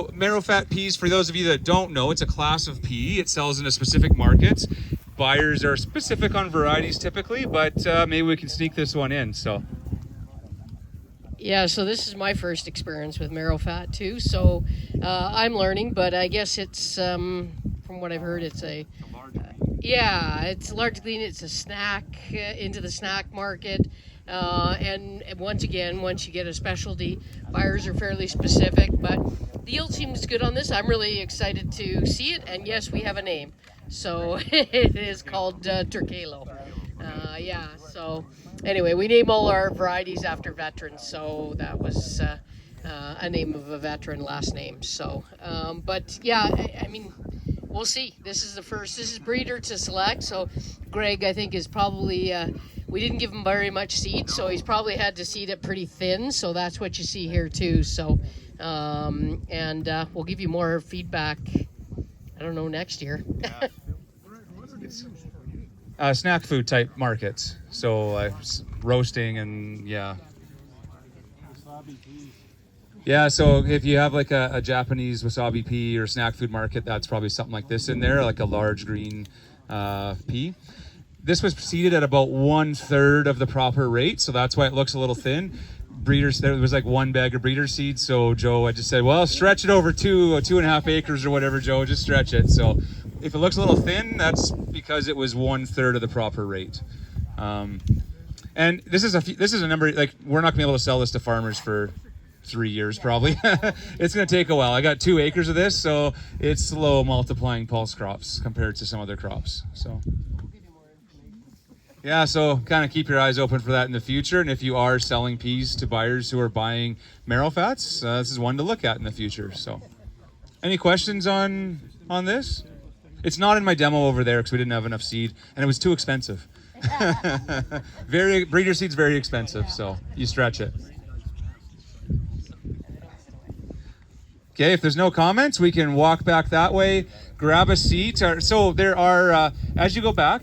Marrowfat peas, for those of you that don't know, it's a class of pea. It sells into specific markets. Buyers are specific on varieties typically, but maybe we can sneak this one in. So Yeah, so this is my first experience with Marrowfat too. So I'm learning, but I guess it's from what I've heard, it's a yeah, it's largely it's a snack into the snack market. And once again, once you get a specialty, buyers are fairly specific. But the yield seems good on this. I'm really excited to see it. And yes, we have a name. So it is called Turcalo. Yeah, so anyway, we name all our varieties after veterans. So that was a name of a veteran last name. So, but yeah, I mean, we'll see. This is the first. This is breeder to select. So, Greg, I think, is probably. We didn't give him very much seed, so he's probably had to seed it pretty thin. So that's what you see here too. So, and we'll give you more feedback. I don't know, next year. snack food type markets. So roasting and yeah. Yeah, so if you have like a Japanese wasabi pea or snack food market, that's probably something like this in there, like a large green pea. This was seeded at about 1/3 of the proper rate, so that's why it looks a little thin. Breeders, there was like one bag of breeder seed, so Joe, I just said, well, stretch it over 2.5 acres or whatever, Joe, just stretch it. So if it looks a little thin, that's because it was 1/3 of the proper rate. And this is a number, like, we're not gonna be able to sell this to farmers for 3 years probably. It's going to take a while. I got 2 acres of this, so it's slow multiplying pulse crops compared to some other crops. So yeah, so kind of keep your eyes open for that in the future. And if you are selling peas to buyers who are buying Marrowfats, this is one to look at in the future. So any questions on this? It's not in my demo over there because we didn't have enough seed and it was too expensive. Breeder seed's very expensive, so you stretch it. Okay, if there's no comments, we can walk back that way, grab a seat. So there are, as you go back,